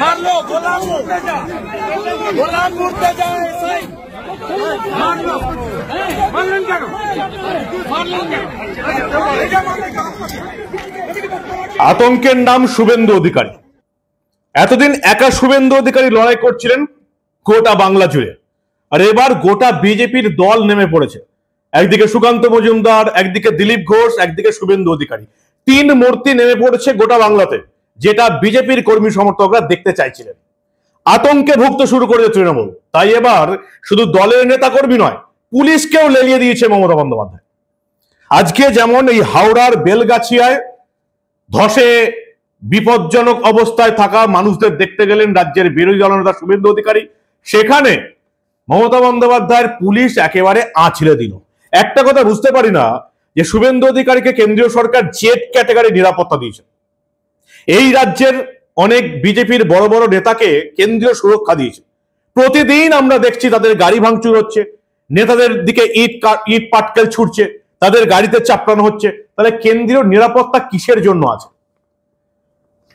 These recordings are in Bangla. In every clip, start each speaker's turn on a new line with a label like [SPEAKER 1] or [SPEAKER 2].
[SPEAKER 1] মারলো গোলাম মুর্তজা এসআই মারলো। মারলেন কেন?
[SPEAKER 2] আতঙ্কের নাম শুভেন্দু অধিকারী। এতদিন একা শুভেন্দু অধিকারী লড়াই করছিলেন গোটা বাংলা জুড়ে, আর এবার গোটা বিজেপির দল নেমে পড়েছে। একদিকে সুকান্ত মজুমদার, একদিকে দিলীপ ঘোষ, একদিকে শুভেন্দু অধিকারী। তিন মূর্তি নেমে পড়েছে গোটা বাংলাতে, যেটা বিজেপির কর্মী সমর্থকরা দেখতে চাইছিলেন। আতঙ্কে ভুগতে শুরু করেছে তৃণমূল। তাই এবার শুধু দলের নেতা কর্মী নয়, পুলিশকেও লেলিয়ে দিয়েছে মমতা বন্দ্যোপাধ্যায়। আজকে যেমন এই হাওড়ার বেলগাছিয়ায় ধসে বিপজ্জনক অবস্থায় থাকা মানুষদের দেখতে গেলেন রাজ্যের বিরোধী দলনেতা শুভেন্দু অধিকারী, সেখানে মমতা বন্দ্যোপাধ্যায়ের পুলিশ একেবারে আঁচড়ে দিল। একটা কথা বুঝতে পারি না, যে শুভেন্দু অধিকারীকে কেন্দ্রীয় সরকার জেড ক্যাটাগরি নিরাপত্তা দিয়েছে। এই রাজ্যের অনেক বিজেপির বড় বড় নেতাকে কেন্দ্রীয় সুরক্ষা দিয়েছে। প্রতিদিন আমরা দেখছি তাদের গাড়ি ভাঙচুর হচ্ছে, নেতাদের দিকে ইট পাটকেল ছুটছে, তাদের গাড়িতে চাপড়ানো হচ্ছে। তাহলে কেন্দ্রীয় নিরাপত্তা কিসের জন্য আছে?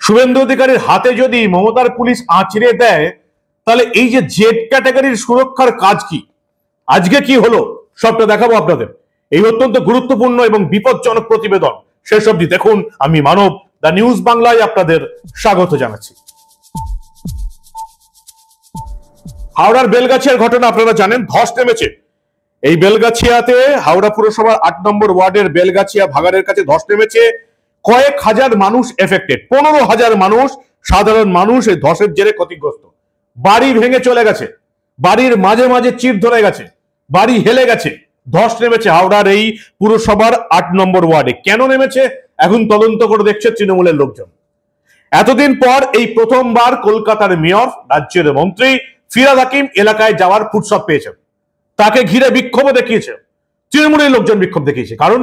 [SPEAKER 2] শুভেন্দু অধিকারীর হাতে যদি মমতার পুলিশ আঁচড়ে দেয়, তাহলে এই যে জেড ক্যাটাগরির সুরক্ষার কাজ কি, আজকে কি হলো, সবটা দেখাবো আপনাদের এই অত্যন্ত গুরুত্বপূর্ণ এবং বিপজ্জনক প্রতিবেদন। শেষ অবধি দেখুন। আমি মানব, দ্য নিউজ বাংলায় আপনাদের স্বাগত জানাচ্ছি। হাওড়ার বেলগাছিয়ার ঘটনা আপনারা জানেন, ধস নেমেছে এই বেলগাছিয়াতে। হাওড়া পুরসভার 8 নম্বর ওয়ার্ডের বেলগাছিয়া ভাগাড়ের কাছে ধস নেমেছে। কয়েক হাজার মানুষ এফেক্টেড, 15,000 মানুষ, সাধারণ মানুষ এই ধসের জেরে ক্ষতিগ্রস্ত। বাড়ি ভেঙে চলে গেছে, বাড়ির মাঝে মাঝে চির ধরে গেছে, বাড়ি হেলে গেছে। ধস নেমেছে হাওড়ার এই পুরসভার 8 নম্বর ওয়ার্ডে। কেন নেমেছে এখন তদন্ত করে দেখছে তৃণমূলের লোকজন। এতদিন পর এই প্রথমবার কলকাতার মেয়র, রাজ্যের মন্ত্রী ফিরহাদ হাকিম এলাকায় যাওয়ার ফুরসত পেয়েছেন। তাকে ঘিরে বিক্ষোভ দেখিয়েছে, তৃণমূলের লোকজন বিক্ষোভ দেখিয়েছে। কারণ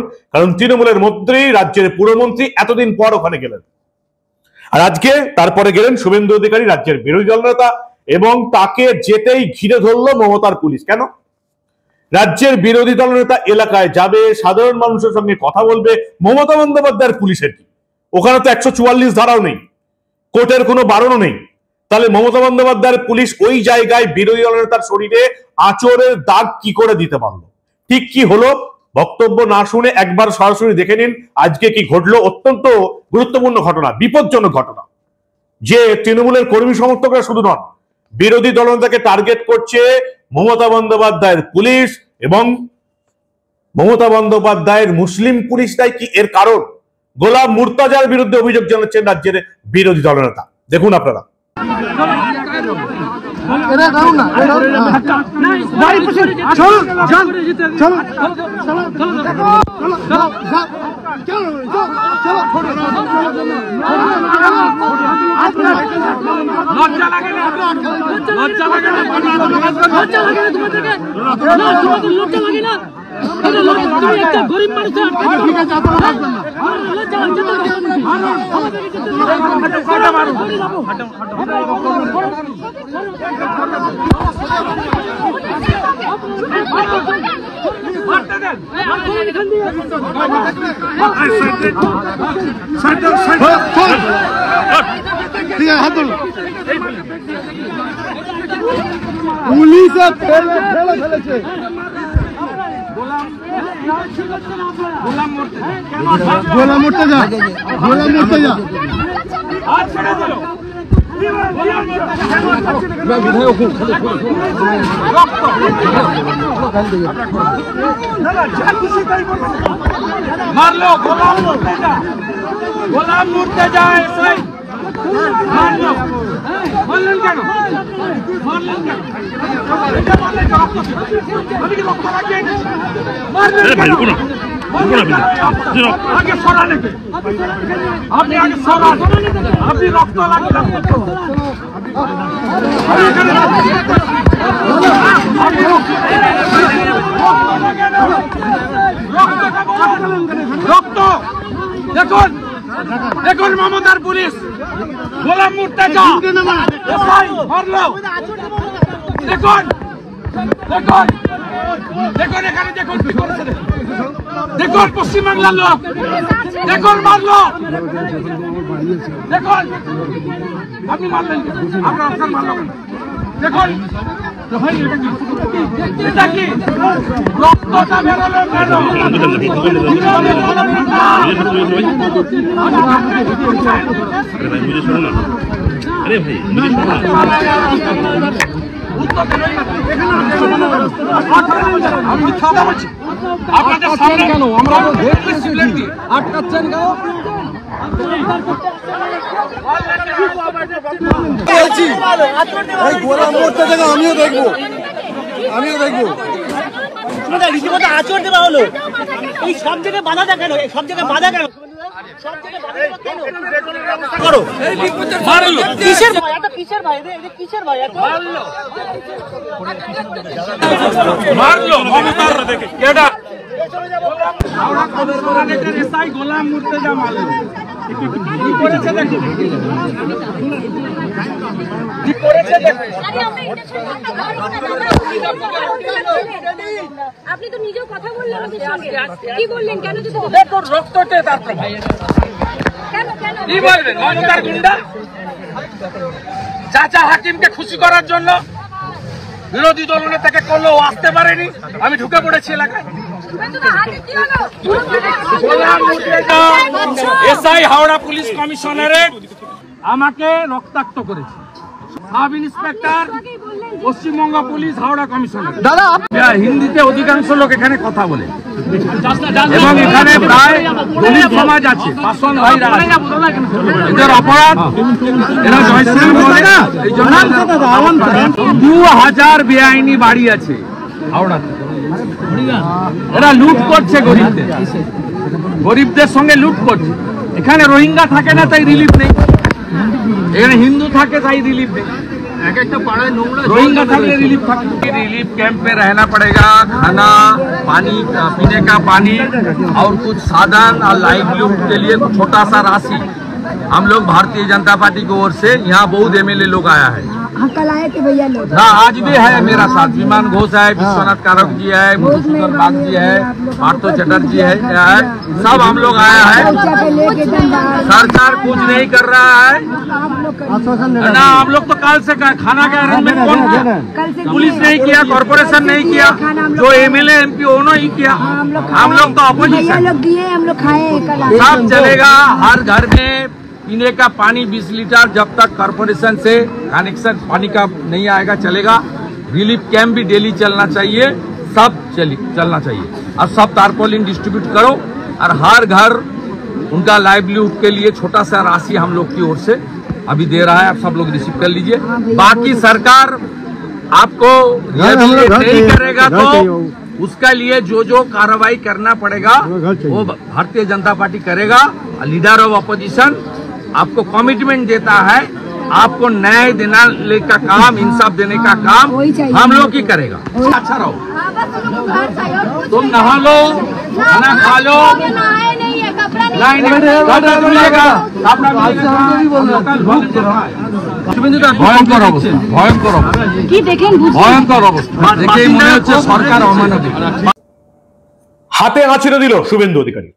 [SPEAKER 2] তৃণমূলের মন্ত্রী, রাজ্যের পুরমন্ত্রী এতদিন পর ওখানে গেলেন। আর আজকে তারপরে গেলেন শুভেন্দু অধিকারী, রাজ্যের বিরোধী দলনেতা, এবং তাকে যেতেই ঘিরে ধরলো মমতার পুলিশ। কেন? রাজ্যের বিরোধী দলনেতা এলাকায় যাবে, সাধারণ মানুষের সঙ্গে কথা বলবে, মমতা বন্দ্যোপাধ্যায়ের পুলিশের কি? ওখানে তো 144 ধারাও নেই, কোর্টের কোনো বারণও নেই। তাহলে মমতা বন্দ্যোপাধ্যায়ের পুলিশ ওই জায়গায় বিরোধী দলনেতার শরীরে আঁচড়ের দাগ কি করে দিতে পারলো? ঠিক কি হলো বক্তব্য না শুনে একবার সরাসরি দেখে নিন আজকে কি ঘটলো। অত্যন্ত গুরুত্বপূর্ণ ঘটনা, বিপজ্জনক ঘটনা, যে তৃণমূলের কর্মী সমর্থকরা শুধু নন, বিরোধী দলনেতাকে টার্গেট করছে মমতা বন্দ্যোপাধ্যায়ের পুলিশ, এবং মমতা বন্দ্যোপাধ্যায়ের মুসলিম পুলিশটাই কি এর কারণ? গোলাম মুর্তজার বিরুদ্ধে অভিযোগ জানাচ্ছেন রাজ্যের বিরোধী দলনেতা। দেখুন আপনারা।
[SPEAKER 1] লজ্জা লাগে না? লজ্জা লাগে না? লজ্জা লাগে না তোমাদেরকে? লজ্জা লাগে না? তুমি একটা গরিব মানুষ, ঠিক আছে, লজ্জা লাগছে তো?
[SPEAKER 3] পুলিশ ফেলেছে। গোলাম মুর্তজা
[SPEAKER 1] মারলো গোলাম মুর্তজা এসআই মারলো। মারলেন কেন? মারলেন কেন? আমি কি রক্ত লাগে? মারলেন কেন? আগে সরান, আপনি আগে সরান, আপনি রক্ত লাগবে। রক্ত দেখুন, দেখুন মমতার পুলিশ গোলাম মুর্তজা মারলো। দেখুন দেখুন দেখুন, এখানে দেখুন কি করেছে। দেখুন পশ্চিমবাংলার লোক, দেখুন মারলো, দেখুন আপনি মারলেন, আপনার অপশন মারলো, দেখুন এটা কি রক্তটা বেরোলো কেন?
[SPEAKER 4] अरे भाई
[SPEAKER 1] আমি মিথ্যা কথা বলছি আপনাদের সামনে কেন আমরা আটকাচ্ছেন কেন?
[SPEAKER 3] বলছি এই গোলাম মোড়টা থেকে আমিও দেখবো, আমিও দেখবো।
[SPEAKER 5] রীতিমতো আচরণ দেওয়া হলো, এই সব জায়গায় বাধা দেয় কেন? সব জায়গায় বাধা কেন? করো
[SPEAKER 1] মারলো
[SPEAKER 5] কিসের ভাই? এটা কিসের ভাই? এটা কিসের ভাই?
[SPEAKER 1] মারলো মমতার কেডা হাওড়া কর্পোরেটর এসআই গোলাম মুর্তজা মারলো। কি করেছে দেখুন, কি করেছে দেখুন।
[SPEAKER 6] আপনি তো নিজেও কথা বললেন ওদের সঙ্গে, কি বললেন? কেন যদি
[SPEAKER 1] দেখুন রক্ততে তার প্রভাব।
[SPEAKER 6] কেন কেন
[SPEAKER 1] কি বলবেন মমতার গুন্ডা? চাচা হাকিমকে খুশি করার জন্য বিরোধী দলনেতাকে করলেও আসতে পারেনি, আমি ঢুকে পড়েছি এলাকায়। এসআই হাওড়া পুলিশ কমিশনারেট আমাকে রক্তাক্ত করেছে, sub inspector Paschimbanga police Howrah commissioner. দাদা হিন্দিতে অধিকাংশ লোক এখানে কথা বলে এবং এখানে প্রায় দলিত সমাজ আছে, পাসওয়ান ভাইরা আছে। এদের অপরাধ এরা জয়শ্রী বলে না, এই জন্য 2000 বেআইনি বাড়ি আছে হাওড়াতে। এরা লুট করছে গরিবদের, গরিবদের সঙ্গে লুট করছে। এখানে রোহিঙ্গা থাকে না তাই রিলিফ নেই, এখানে হিন্দু থাকে তাই রিলিফ নেই। एक एक रोहिंगा थाकले रिलीफ रिलीफ कैंप में रहना पड़ेगा। खाना पानी पीने का पानी और कुछ साधन और लाइवलीहुड के लिए छोटा सा राशि हम लोग भारतीय जनता पार्टी की ओर से यहाँ बहुत एमएलए लोग आया है।
[SPEAKER 6] कल आए थे भैया लोग,
[SPEAKER 1] हाँ आज भी है मेरा साथ। विमान घोष है, विश्वनाथ कारक जी है, मधुसूदन बाग जी है, पार्थो चटर्जी है, क्या है, सब हम लोग आया है। सरकार कुछ नहीं कर रहा है ना, हम लोग तो कल से खाना का अरेंजमेंट कौन किया? पुलिस नहीं किया, कॉर्पोरेशन नहीं किया, जो एमएलए एमपी उन्होंने ही किया। हम लोग तो अपोजिशन,
[SPEAKER 6] हम लोग खाए
[SPEAKER 1] सब चलेगा। हर घर में पीने का पानी 20 लीटर जब तक कॉर्पोरेशन से कनेक्शन पानी का नहीं आएगा चलेगा। रिलीफ कैंप भी डेली चलना चाहिए, सब चलना चाहिए। और सब तारपोलिन डिस्ट्रीब्यूट करो और हर घर उनका लाइवलीहुड के लिए छोटा सा राशि हम लोग की ओर से अभी दे रहा है, आप सब लोग रिसीव कर लीजिए। बाकी सरकार आपको नहीं करेगा तो उसका लिए जो कार्रवाई करना पड़ेगा वो भारतीय जनता पार्टी करेगा। लीडर ऑफ अपोजिशन आपको कमिटमेंट देता है, आपको न्याय देने का काम, इंसाफ देने का काम हम लोग ही करेगा। अच्छा रहो, तुम नहा लो, खाना खा लो, ভয়ঙ্কর অবস্থা, ভয়ঙ্কর অবস্থা,
[SPEAKER 6] কি দেখেন
[SPEAKER 1] ভয়ঙ্কর অবস্থা দেখেই মনে হচ্ছে সরকার অমানবিক।
[SPEAKER 2] হাতে আঁচড়ে দিল শুভেন্দু অধিকারী,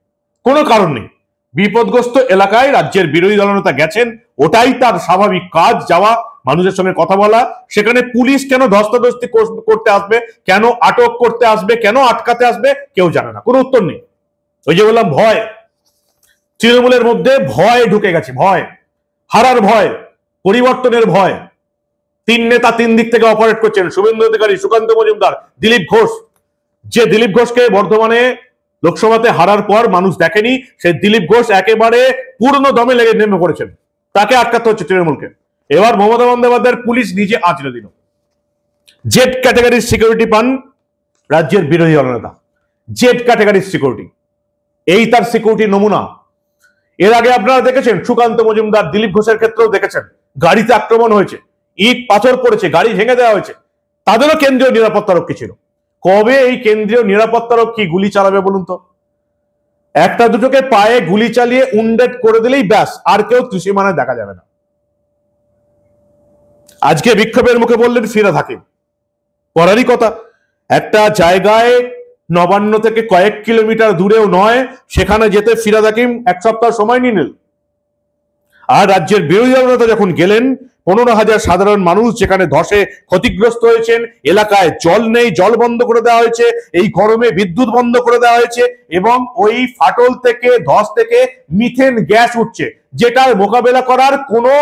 [SPEAKER 2] কোনো কারণ নেই। বিপদগ্রস্ত এলাকায় রাজ্যের বিরোধী দলনেতা গেছেন, ওটাই তার স্বাভাবিক কাজ, যাওয়া, মানুষের সঙ্গে কথা বলা। সেখানে পুলিশ কেন ধস্তাধস্তি করতে আসবে, কেন আটক করতে আসবে, কেন আটকাতে আসবে, কেউ জানে না, কোনো উত্তর নেই। ওই যে বললাম ভয়, তৃণমূলের মধ্যে ভয় ঢুকে গেছে, ভয়, হারার ভয়, পরিবর্তনের ভয়। তিন নেতা তিন দিক থেকে অপারেট করছেন, শুভেন্দু অধিকারী, সুকান্ত মজুমদার, দিলীপ ঘোষ। যে দিলীপ ঘোষকে বর্ধমানে লোকসভাতে হারার পর মানুষ দেখেনি, সেই দিলীপ ঘোষ একেবারে পূর্ণ দমে লেগে নেমে পড়েছেন, তাকে আটকাতে হচ্ছে তৃণমূলকে। এবার মমতা বন্দ্যোপাধ্যায়ের পুলিশ নিজে আঁচড়ে দিল। জেড ক্যাটাগরির সিকিউরিটি পান রাজ্যের বিরোধী দলনেতা, জেড ক্যাটাগরির সিকিউরিটি, এই তার সিকিউরিটি নমুনা। এর আগে আপনারা দেখেছেন সুকান্ত মজুমদার, দিলীপ ঘোষের ক্ষেত্রেও দেখেছেন, গাড়িতে আক্রমণ হয়েছে, ইট পাথর পড়েছে, গাড়ি ভেঙে দেওয়া হয়েছে, তাদেরও কেন্দ্রীয় নিরাপত্তা রক্ষী ছিল। কবে এই কেন্দ্রীয় নিরাপত্তা রক্ষী গুলি চালাবে বলুন তো? একটা দুটোকে পায়ে গুলি চালিয়ে উন্ডেট করে দিলেই ব্যাস, আর কেউ ত্রিসীমানায় দেখা যাবে না। আজকে বিক্ষোভের মুখে বললেন ফিরহাদ হাকিম, করারই কথা। একটা জায়গায় নবান্ন থেকে কয়েক কিলোমিটার দূরেও নয়, সেখানে যেতে ফিরাদ হাকিম 1 সপ্তাহ সময় নিয়ে নিল। আর রাজ্যের বিরোধী দলনেতা যখন গেলেন, 15,000 সাধারণ মানুষ যেখানে ধসে ক্ষতিগ্রস্ত হয়েছেন, এলাকায় জল নেই, জল বন্ধ করে দেওয়া হয়েছে, এই গরমে বিদ্যুৎ বন্ধ করে দেওয়া হয়েছে, এবং ওই ফাটল থেকে, ধস থেকে মিথেন গ্যাস উঠছে, যেটার মোকাবেলা করার কোনো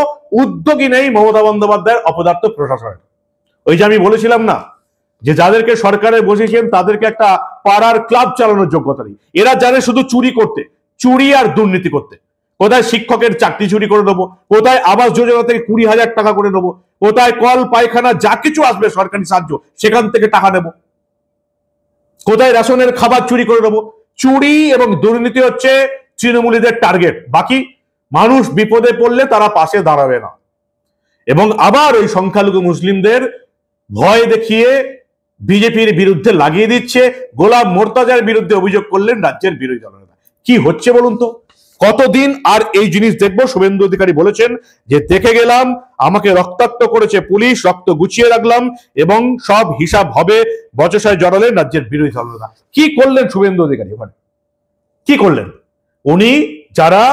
[SPEAKER 2] উদ্যোগই নেই মমতা বন্দ্যোপাধ্যায়ের অপদার্থ প্রশাসনের। ওই যে আমি বলেছিলাম না, যে যাদেরকে সরকারে বসেছেন তাদেরকে একটা পাড়ার ক্লাব চালানোর যোগ্যতা নেই। এরা জানে শুধু চুরি করতে, চুরি আর দুর্নীতি করতে। কোথায় শিক্ষকের চাকরি চুরি করে নেবো, কোথায় আবাস যোজনা থেকে 20,000 টাকা করে নেবো, কোথায় কল পায়খানা যা কিছু আসবে সরকারি সাহায্য সেখান থেকে টাকা নেব, কোথায় রেশনের খাবার চুরি করে নেবো। চুরি এবং দুর্নীতি হচ্ছে তৃণমূলীদের টার্গেট। বাকি মানুষ বিপদে পড়লে তারা পাশে দাঁড়াবে না। এবং আবার ওই সংখ্যালঘু মুসলিমদের ভয় দেখিয়ে বিজেপির বিরুদ্ধে লাগিয়ে দিচ্ছে। গোলাম মোর্তাজার বিরুদ্ধে অভিযোগ করলেন রাজ্যের বিরোধী দলনেতা। কি হচ্ছে বলুন তো? কতদিন আর এই জিনিস দেখবো? শুভেন্দু অধিকারী বলেছেন যে দেখে গেলাম, আমাকে রক্তাক্ত করেছে পুলিশ, রক্ত গুছিয়ে রাখলাম এবং সব হিসাব হবে। বচসায় জড়ালেন রাজ্যের বিরোধী দলনেতা। কি করলেন শুভেন্দু অধিকারী ওখানে? কি করলেন উনি? যারা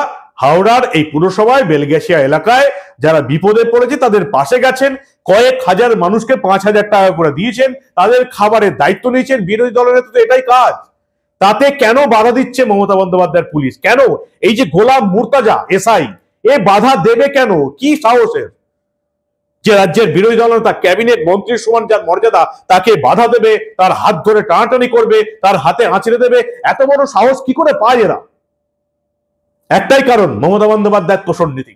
[SPEAKER 2] হাওড়ার এই পুরসভায় বেলগাছিয়া এলাকায় যারা বিপদে পড়েছে তাদের পাশে গেছেন, কয়েক হাজার মানুষকে 5,000 টাকা করে দিয়েছেন, তাদের খাবারের দায়িত্ব নিয়েছেন। বিরোধী দলনেতা তো এটাই কাজ। তাতে কেন বাধা দিচ্ছে মমতা বন্দ্যোপাধ্যায়ের পুলিশ? কেন এই যে গোলাম মুর্তাজা এসআই, এ বাধা দেবে কেন? কি সাহসের? যে রাজ্যের বিরোধী দলনেতা, ক্যাবিনেট মন্ত্রীর সমান যার মর্যাদা, তাকে বাধা দেবে, তার হাত ধরে টানাটানি করবে, তার হাতে আঁচড়ে দেবে? এত বড় সাহস কি করে পায় এরা? একটাই কারণ, মমতা বন্দ্যোপাধ্যায়ের তোষণ নীতি।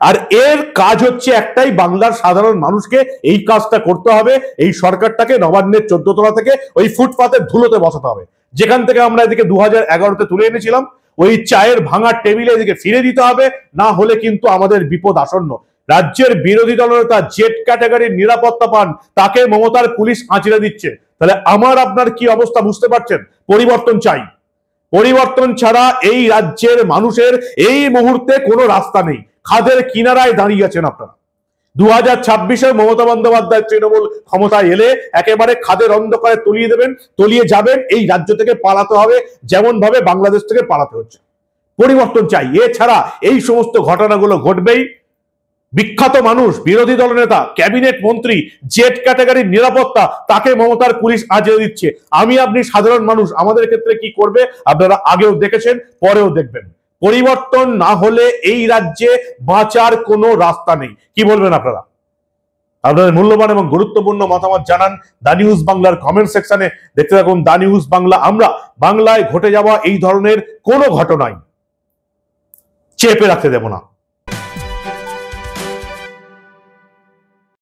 [SPEAKER 2] আর এর কাজ হচ্ছে একটাই, বাংলার সাধারণ মানুষকে এই কাজটা করতে হবে। এই সরকারটাকে নবান্নের 14 তলা থেকে ওই ফুটপাতের ধুলোতে বসাতে হবে, যেখান থেকে আমরা এদিকে 2011-তে তুলে এনেছিলাম। ওই চায়ের ভাঙার টেবিলে এদিকে ফিরে দিতে হবে, না হলে কিন্তু আমাদের বিপদ আসন্ন। রাজ্যের বিরোধী দলনেতা জেড ক্যাটাগরির নিরাপত্তা পান, তাকে মমতার পুলিশ আঁচড়ে দিচ্ছে। তাহলে আমার আপনার কি অবস্থা বুঝতে পারছেন? পরিবর্তন চাই। পরিবর্তন ছাড়া এই রাজ্যের মানুষের এই মুহূর্তে কোনো রাস্তা নেই। খাদের কিনারায় দাঁড়িয়ে আছেন আপনারা। 2026-এ মমতা বন্দ্যোপাধ্যায় তৃণমূল ক্ষমতায় এলে একেবারে খাদের অন্ধকারে তলিয়ে যাবেন। এই রাজ্য থেকে পালাতে হবে, যেমন ভাবে বাংলাদেশ থেকে পালাতে হচ্ছে। পরিবর্তন চাই। এছাড়া এই সমস্ত ঘটনাগুলো ঘটবেই। বিখ্যাত মানুষ, বিরোধী দলনেতা, ক্যাবিনেট মন্ত্রী, জেড ক্যাটাগরির নিরাপত্তা, তাকে মমতার পুলিশ আজড়ে দিচ্ছে। আমি আপনি সাধারণ মানুষ, আমাদের ক্ষেত্রে কি করবে আপনারা আগেও দেখেছেন, পরেও দেখবেন। পরিবর্তন না হলে এই রাজ্যে বাঁচার কোনো রাস্তা নেই। কি বলবেন আপনারা? আপনাদের মূল্যবান এবং গুরুত্বপূর্ণ মতামত জানান দা নিউজ বাংলার কমেন্ট সেকশনে। দেখতে থাকুন দা নিউজ বাংলা। আমরা বাংলায় ঘটে যাওয়া এই ধরনের কোনো ঘটনাই চেপে রাখতে দেব না।